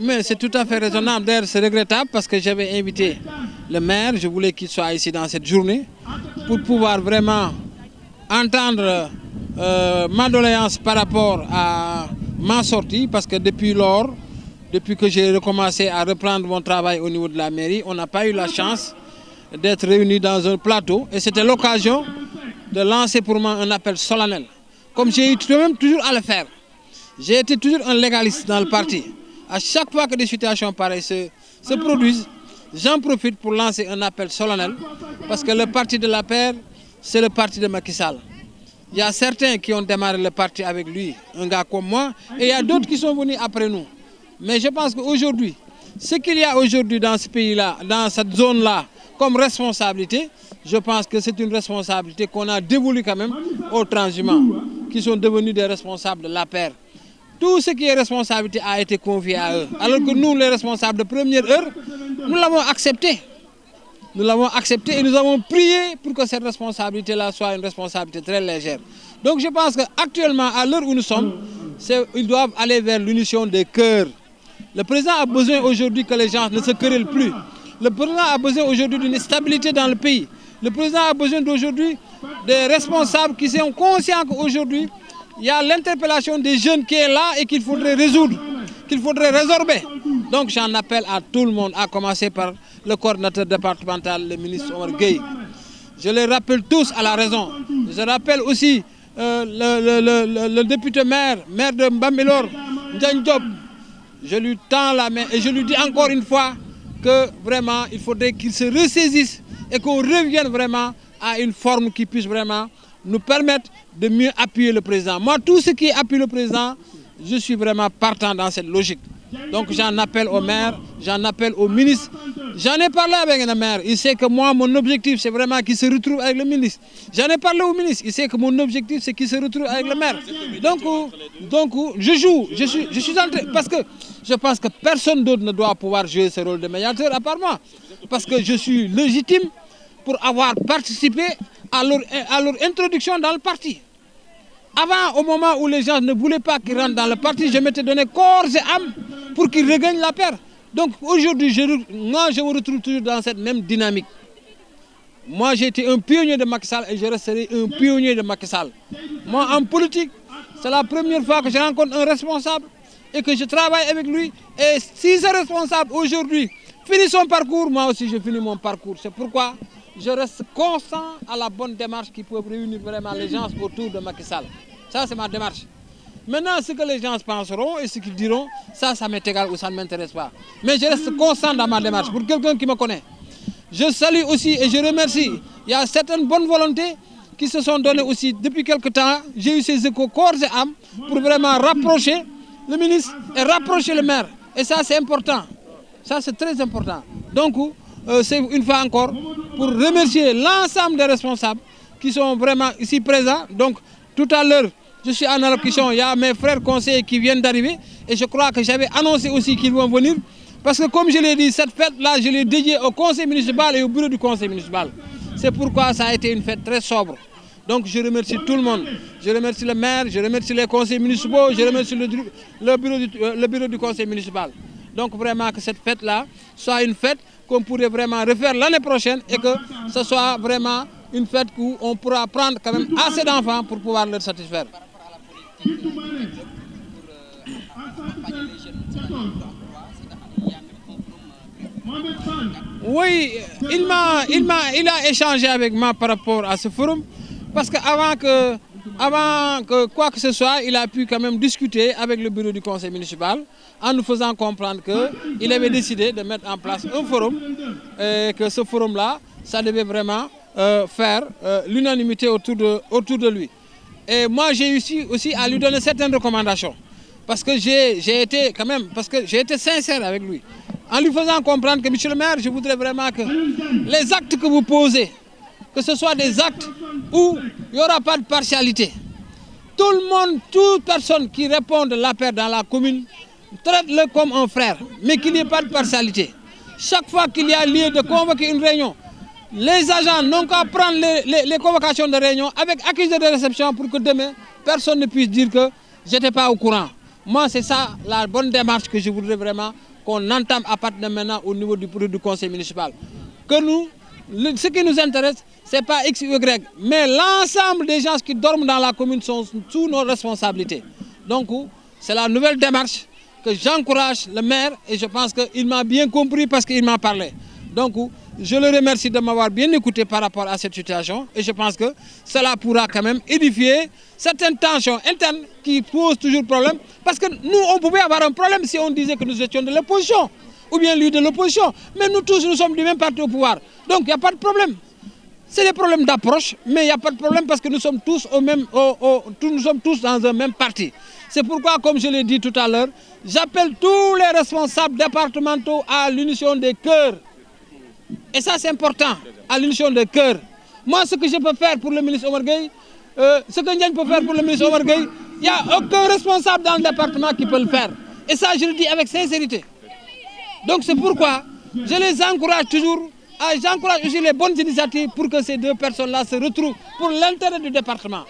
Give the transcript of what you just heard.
mais c'est tout à fait raisonnable. D'ailleurs, c'est regrettable parce que j'avais invité le maire, je voulais qu'il soit ici dans cette journée pour pouvoir vraiment entendre ma doléance par rapport à ma sortie, parce que depuis que j'ai recommencé à reprendre mon travail au niveau de la mairie, on n'a pas eu la chance d'être réunis dans un plateau et c'était l'occasion de lancer pour moi un appel solennel. Comme j'ai eu même toujours à le faire. J'ai été toujours un légaliste dans le parti. À chaque fois que des situations pareilles se produisent, j'en profite pour lancer un appel solennel parce que le parti de la paix, c'est le parti de Macky Sall. Il y a certains qui ont démarré le parti avec lui, un gars comme moi, et il y a d'autres qui sont venus après nous. Mais je pense qu'aujourd'hui, ce qu'il y a aujourd'hui dans ce pays-là, dans cette zone-là, comme responsabilité, je pense que c'est une responsabilité qu'on a dévolue quand même aux transhumants, qui sont devenus des responsables de la paix. Tout ce qui est responsabilité a été confié à eux. Alors que nous, les responsables de première heure, nous l'avons accepté. Nous l'avons accepté et nous avons prié pour que cette responsabilité-là soit une responsabilité très légère. Donc je pense qu'actuellement, à l'heure où nous sommes, ils doivent aller vers l'unition des cœurs. Le président a besoin aujourd'hui que les gens ne se querellent plus. Le président a besoin aujourd'hui d'une stabilité dans le pays. Le président a besoin d'aujourd'hui des responsables qui sont conscients qu'aujourd'hui, il y a l'interpellation des jeunes qui est là et qu'il faudrait résoudre, qu'il faudrait résorber. Donc j'en appelle à tout le monde, à commencer par le coordinateur départemental, le ministre Omar Gueye. Je les rappelle tous à la raison. Je rappelle aussi le député maire de Mbambilor, Ndiagne Diop. Je lui tends la main et je lui dis encore une fois que vraiment il faudrait qu'il se ressaisisse et qu'on revienne vraiment à une forme qui puisse vraiment nous permettre de mieux appuyer le président. Moi, tout ce qui appuie le président, je suis vraiment partant dans cette logique. Donc j'en appelle au maire, j'en appelle au ministre. J'en ai parlé avec le maire. Il sait que moi, mon objectif, c'est vraiment qu'il se retrouve avec le ministre. J'en ai parlé au ministre. Il sait que mon objectif, c'est qu'il se retrouve avec le maire. Donc je joue. Je suis en train... Parce que je pense que personne d'autre ne doit pouvoir jouer ce rôle de médiateur à part moi. Parce que je suis légitime pour avoir participé à leur introduction dans le parti. Avant, au moment où les gens ne voulaient pas qu'ils rentrent dans le parti, je m'étais donné corps et âme pour qu'ils regagnent la paix. Donc aujourd'hui, moi je me retrouve toujours dans cette même dynamique. Moi j'ai été un pionnier de Macky Sall et je resterai un pionnier de Macky Sall. Moi en politique, c'est la première fois que je rencontre un responsable et que je travaille avec lui. Et si ce responsable aujourd'hui finit son parcours, moi aussi je finis mon parcours. C'est pourquoi je reste constant à la bonne démarche qui peut réunir vraiment les gens autour de Macky Sall. Ça, c'est ma démarche. Maintenant, ce que les gens penseront et ce qu'ils diront, ça m'est égal ou ça ne m'intéresse pas. Mais je reste constant dans ma démarche pour quelqu'un qui me connaît. Je salue aussi et je remercie. Il y a certaines bonnes volontés qui se sont données aussi depuis quelque temps. J'ai eu ces échos corps et âme pour vraiment rapprocher le ministre et rapprocher le maire. Et ça, c'est important. Ça, c'est très important. Donc, c'est une fois encore pour remercier l'ensemble des responsables qui sont vraiment ici présents. Donc tout à l'heure, je suis en allocution, il y a mes frères conseillers qui viennent d'arriver et je crois que j'avais annoncé aussi qu'ils vont venir parce que comme je l'ai dit, cette fête-là, je l'ai dédiée au conseil municipal et au bureau du conseil municipal. C'est pourquoi ça a été une fête très sobre. Donc je remercie tout le monde. Je remercie le maire, je remercie les conseils municipaux, je remercie le bureau du conseil municipal. Donc vraiment que cette fête-là soit une fête qu'on pourrait vraiment refaire l'année prochaine et que ce soit vraiment une fête où on pourra prendre quand même assez d'enfants pour pouvoir leur satisfaire. Oui, il a échangé avec moi par rapport à ce forum parce qu'avant que quoi que ce soit, il a pu quand même discuter avec le bureau du conseil municipal en nous faisant comprendre qu'il avait décidé de mettre en place un forum et que ce forum-là, ça devait vraiment faire l'unanimité autour de lui. Et moi, j'ai réussi aussi à lui donner certaines recommandations parce que j'ai été sincère avec lui. En lui faisant comprendre que, monsieur le maire, je voudrais vraiment que les actes que vous posez, que ce soit des actes où il n'y aura pas de partialité. Tout le monde, toute personne qui répond de la paix dans la commune, traite-le comme un frère, mais qu'il n'y ait pas de partialité. Chaque fois qu'il y a lieu de convoquer une réunion, les agents n'ont qu'à prendre les convocations de réunion avec accusé de réception pour que demain, personne ne puisse dire que je n'étais pas au courant. Moi, c'est ça la bonne démarche que je voudrais vraiment qu'on entame à partir de maintenant au niveau du conseil municipal. Que nous, ce qui nous intéresse, ce n'est pas X ou Y, mais l'ensemble des gens qui dorment dans la commune sont sous nos responsabilités. Donc, c'est la nouvelle démarche que j'encourage le maire et je pense qu'il m'a bien compris parce qu'il m'a parlé. Donc, je le remercie de m'avoir bien écouté par rapport à cette situation et je pense que cela pourra quand même édifier certaines tensions internes qui posent toujours problème. Parce que nous, on pouvait avoir un problème si on disait que nous étions de l'opposition ou bien lui de l'opposition. Mais nous tous, nous sommes du même parti au pouvoir. Donc, il n'y a pas de problème. C'est des problèmes d'approche, mais il n'y a pas de problème parce que nous sommes tous, nous sommes tous dans un même parti. C'est pourquoi, comme je l'ai dit tout à l'heure, j'appelle tous les responsables départementaux à l'unition des cœurs. Et ça, c'est important, à l'unition des cœurs. Moi, ce que je peux faire pour le ministre Omar Gueye, ce que Ndiagne peut faire pour le ministre Omar Gueye, il n'y a aucun responsable dans le département qui peut le faire. Et ça, je le dis avec sincérité. Donc, c'est pourquoi je les encourage toujours. J'encourage aussi les bonnes initiatives pour que ces deux personnes-là se retrouvent pour l'intérêt du département.